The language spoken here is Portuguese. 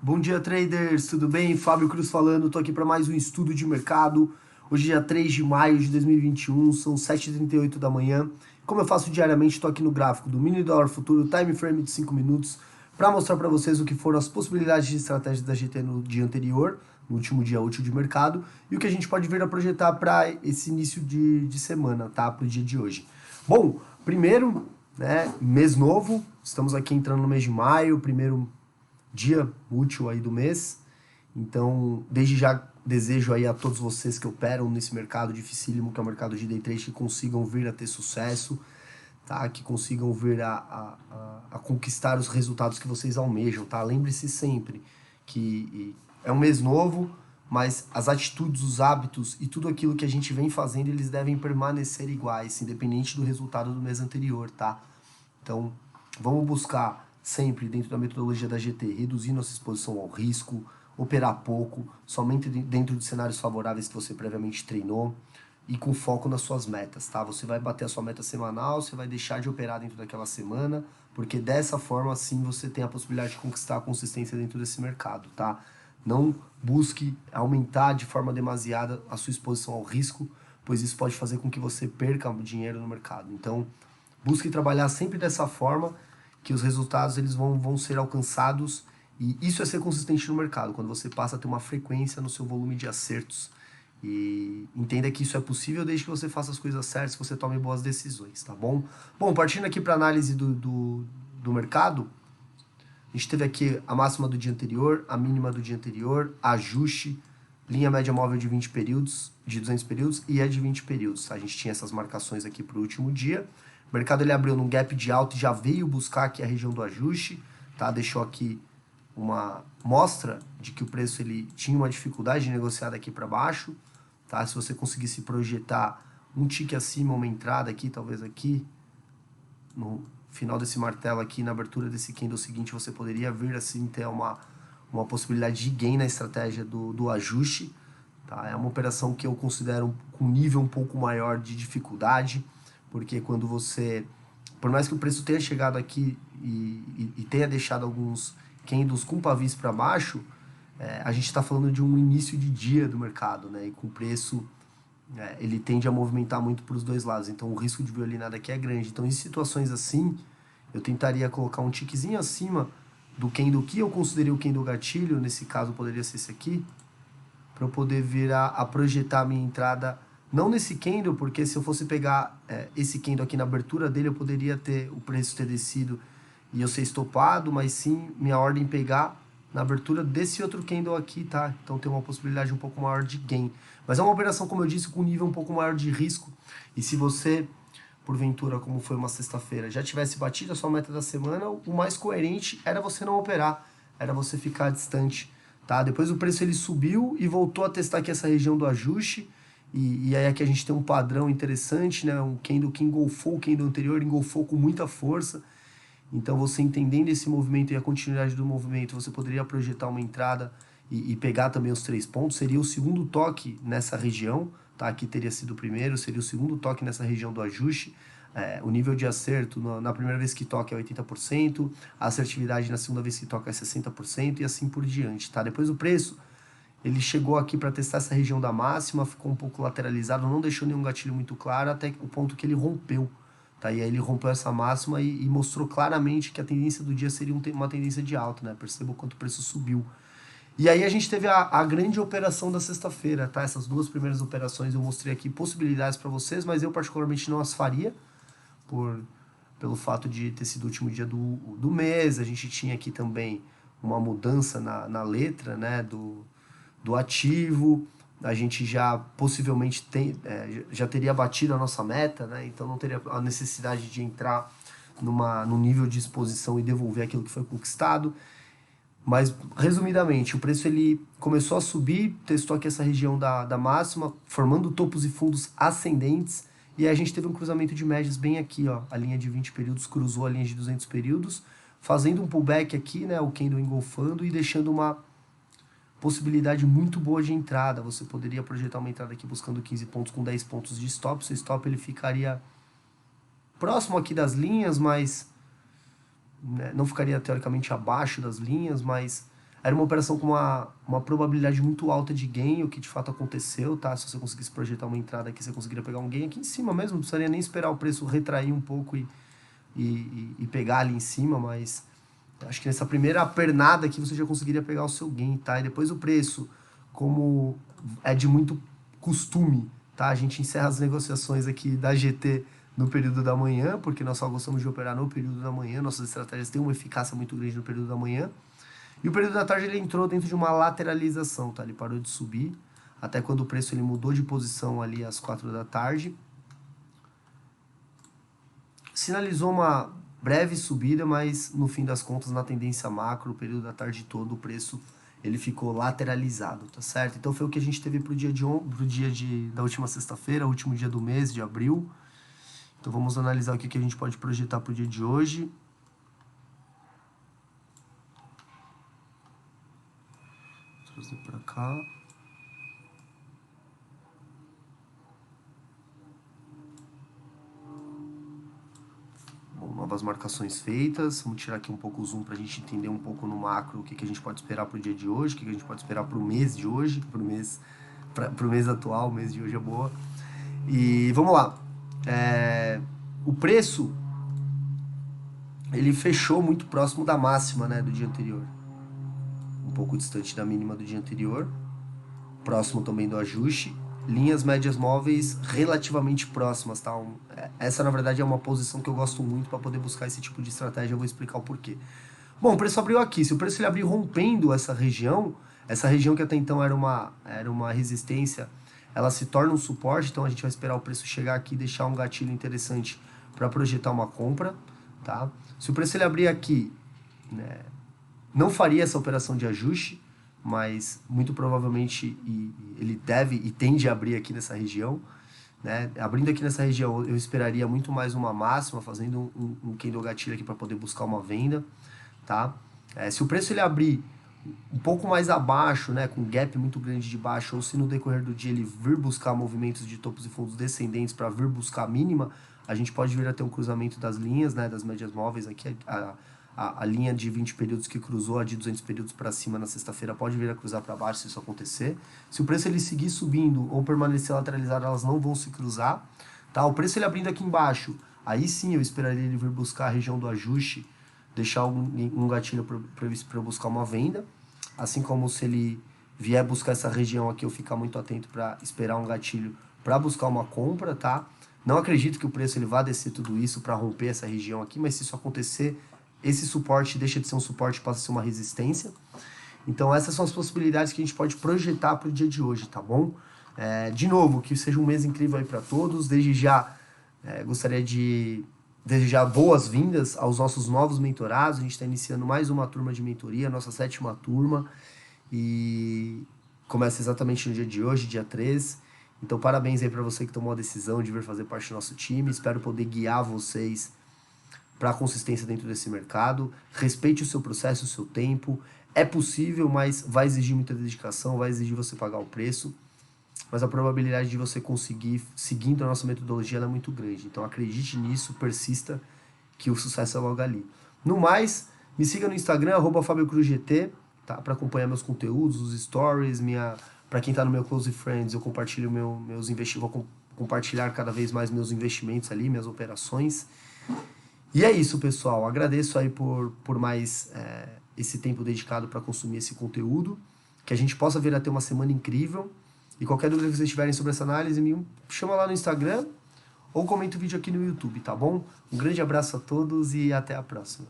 Bom dia, traders, tudo bem? Fábio Cruz falando, tô aqui para mais um estudo de mercado. Hoje é dia 3 de maio de 2021, são 7h38 da manhã. Como eu faço diariamente, estou aqui no gráfico do mini dólar futuro, time frame de 5 minutos, para mostrar para vocês o que foram as possibilidades de estratégia da GT no dia anterior, no último dia útil de mercado, e o que a gente pode vir a projetar para esse início de semana, tá? Para o dia de hoje. Bom, primeiro, né, mês novo, estamos aqui entrando no mês de maio, primeiro dia útil aí do mês. Então, desde já desejo aí a todos vocês que operam nesse mercado dificílimo, que é o mercado de day trade, que consigam vir a ter sucesso, tá? Que consigam vir a conquistar os resultados que vocês almejam, tá? Lembre-se sempre que é um mês novo, mas as atitudes, os hábitos e tudo aquilo que a gente vem fazendo, eles devem permanecer iguais, independente do resultado do mês anterior, tá? Então, vamos buscar sempre, dentro da metodologia da GT, reduzir nossa exposição ao risco, operar pouco, somente dentro de cenários favoráveis que você previamente treinou e com foco nas suas metas, tá? Você vai bater a sua meta semanal, você vai deixar de operar dentro daquela semana, porque dessa forma, sim, você tem a possibilidade de conquistar a consistência dentro desse mercado, tá? Não busque aumentar de forma demasiada a sua exposição ao risco, pois isso pode fazer com que você perca dinheiro no mercado. Então, busque trabalhar sempre dessa forma, que os resultados eles vão ser alcançados, e isso é ser consistente no mercado, quando você passa a ter uma frequência no seu volume de acertos. E entenda que isso é possível desde que você faça as coisas certas, que você tome boas decisões, tá bom? Bom, partindo aqui para análise do mercado, a gente teve aqui a máxima do dia anterior, a mínima do dia anterior, ajuste, linha média móvel de 20 períodos, de 200 períodos e a de 20 períodos. A gente tinha essas marcações aqui para o último dia. O mercado ele abriu num gap de alta e já veio buscar aqui a região do ajuste, tá? Deixou aqui uma mostra de que o preço ele tinha uma dificuldade de negociar daqui para baixo, tá? Se você conseguisse projetar um tique acima, uma entrada aqui, talvez aqui, no final desse martelo aqui, na abertura desse candle seguinte, você poderia vir assim ter uma possibilidade de gain na estratégia do ajuste, tá? É uma operação que eu considero com nível um pouco maior de dificuldade, porque quando você, por mais que o preço tenha chegado aqui e tenha deixado alguns candles com pavis para baixo, a gente está falando de um início de dia do mercado, né? E com o preço, ele tende a movimentar muito para os dois lados, então o risco de violinada aqui é grande. Então, em situações assim, eu tentaria colocar um tiquezinho acima do candle que eu considerei o candle gatilho, nesse caso poderia ser esse aqui, para eu poder vir a projetar a minha entrada, não nesse candle, porque se eu fosse pegar esse candle aqui na abertura dele, eu poderia ter o preço ter descido e eu ser estopado, mas sim minha ordem pegar na abertura desse outro candle aqui, tá? Então tem uma possibilidade um pouco maior de gain. Mas é uma operação, como eu disse, com um nível um pouco maior de risco. E se você, porventura, como foi uma sexta-feira, já tivesse batido a sua meta da semana, o mais coerente era você não operar, era você ficar distante, tá? Depois o preço ele subiu e voltou a testar aqui essa região do ajuste. E aí aqui a gente tem um padrão interessante, né? Um candle que engolfou o candle anterior, engolfou com muita força. Então, você entendendo esse movimento e a continuidade do movimento, você poderia projetar uma entrada e pegar também os 3 pontos. Seria o segundo toque nessa região, tá? Aqui teria sido o primeiro, seria o segundo toque nessa região do ajuste. O nível de acerto na primeira vez que toca é 80%, a assertividade na segunda vez que toca é 60% e assim por diante, tá? Depois o preço, ele chegou aqui para testar essa região da máxima, ficou um pouco lateralizado, não deixou nenhum gatilho muito claro, até o ponto que ele rompeu. Tá, e aí ele rompeu essa máxima e mostrou claramente que a tendência do dia seria uma tendência de alta, né? Perceba o quanto o preço subiu. E aí a gente teve a grande operação da sexta-feira, tá? Essas duas primeiras operações eu mostrei aqui possibilidades para vocês, mas eu particularmente não as faria, pelo fato de ter sido o último dia do mês. A gente tinha aqui também uma mudança na letra, né? Do ativo. A gente já possivelmente já teria batido a nossa meta, né? Então não teria a necessidade de entrar num nível de exposição e devolver aquilo que foi conquistado. Mas, resumidamente, o preço ele começou a subir, testou aqui essa região da máxima, formando topos e fundos ascendentes, e aí a gente teve um cruzamento de médias bem aqui, ó, a linha de 20 períodos cruzou a linha de 200 períodos, fazendo um pullback aqui, né, o candle engolfando e deixando uma possibilidade muito boa de entrada. Você poderia projetar uma entrada aqui buscando 15 pontos com 10 pontos de stop. Seu stop ele ficaria próximo aqui das linhas, mas né, não ficaria teoricamente abaixo das linhas, mas Era uma operação com uma probabilidade muito alta de gain, o que de fato aconteceu, tá? Se você conseguisse projetar uma entrada aqui, você conseguiria pegar um gain aqui em cima mesmo, não precisaria nem esperar o preço retrair um pouco e pegar ali em cima, mas acho que nessa primeira pernada aqui você já conseguiria pegar o seu gain, tá? E depois o preço, como é de muito costume, tá? A gente encerra as negociações aqui da GT no período da manhã, porque nós só gostamos de operar no período da manhã, nossas estratégias têm uma eficácia muito grande no período da manhã. E o período da tarde ele entrou dentro de uma lateralização, tá? Ele parou de subir, até quando o preço ele mudou de posição ali às 4 da tarde. Sinalizou uma breve subida, mas no fim das contas, na tendência macro, o período da tarde todo, o preço ele ficou lateralizado, tá certo? Então foi o que a gente teve pro dia da última sexta-feira, último dia do mês de abril. Então vamos analisar o que a gente pode projetar pro dia de hoje. Vou trazer para cá. Bom, novas marcações feitas. Vamos tirar aqui um pouco o zoom para a gente entender um pouco no macro o que a gente pode esperar para o dia de hoje, o que a gente pode esperar para o mês de hoje, para o mês atual. O mês de hoje é boa. E vamos lá. O preço ele fechou muito próximo da máxima, né, do dia anterior. Um pouco distante da mínima do dia anterior. Próximo também do ajuste. Linhas médias móveis relativamente próximas, tá? Essa, na verdade, é uma posição que eu gosto muito para poder buscar esse tipo de estratégia. Eu vou explicar o porquê. Bom, o preço abriu aqui. Se o preço ele abrir rompendo essa região que até então era uma resistência, ela se torna um suporte. Então, a gente vai esperar o preço chegar aqui e deixar um gatilho interessante para projetar uma compra, tá? Se o preço ele abrir aqui, né, não faria essa operação de ajuste, mas muito provavelmente ele deve e tende a abrir aqui nessa região, né? Abrindo aqui nessa região, eu esperaria muito mais uma máxima, fazendo um candle gatilho aqui para poder buscar uma venda, tá? Se o preço ele abrir um pouco mais abaixo, né, com um gap muito grande de baixo, ou se no decorrer do dia ele vir buscar movimentos de topos e fundos descendentes para vir buscar a mínima, a gente pode vir a ter um cruzamento das linhas, né, das médias móveis aqui, a linha de 20 períodos que cruzou a de 200 períodos para cima na sexta-feira pode vir a cruzar para baixo se isso acontecer. Se o preço ele seguir subindo ou permanecer lateralizado, elas não vão se cruzar, tá? O preço ele abrindo aqui embaixo, aí sim eu esperaria ele vir buscar a região do ajuste, deixar um gatilho para eu buscar uma venda, assim como se ele vier buscar essa região aqui, eu ficar muito atento para esperar um gatilho para buscar uma compra, tá? Não acredito que o preço ele vá descer tudo isso para romper essa região aqui, mas se isso acontecer, esse suporte deixa de ser um suporte e passa a ser uma resistência. Então essas são as possibilidades que a gente pode projetar para o dia de hoje, tá bom? De novo, que seja um mês incrível aí para todos. Desde já, gostaria de desejar boas-vindas aos nossos novos mentorados. A gente está iniciando mais uma turma de mentoria, a nossa 7ª turma. E começa exatamente no dia de hoje, dia 13. Então parabéns aí para você que tomou a decisão de vir fazer parte do nosso time. Espero poder guiar vocês para a consistência dentro desse mercado. Respeite o seu processo, o seu tempo. É possível, mas vai exigir muita dedicação, vai exigir você pagar o preço. Mas a probabilidade de você conseguir, seguindo a nossa metodologia, ela é muito grande. Então acredite nisso, persista, que o sucesso é logo ali. No mais, me siga no Instagram, @FabioCruzGT, tá? Para acompanhar meus conteúdos, os stories, para quem está no meu Close Friends, eu compartilho meus investimentos, vou compartilhar cada vez mais meus investimentos ali, minhas operações. E é isso, pessoal. Agradeço aí por mais esse tempo dedicado para consumir esse conteúdo. Que a gente possa vir a ter uma semana incrível. E qualquer dúvida que vocês tiverem sobre essa análise, me chama lá no Instagram ou comenta o vídeo aqui no YouTube, tá bom? Um grande abraço a todos e até a próxima.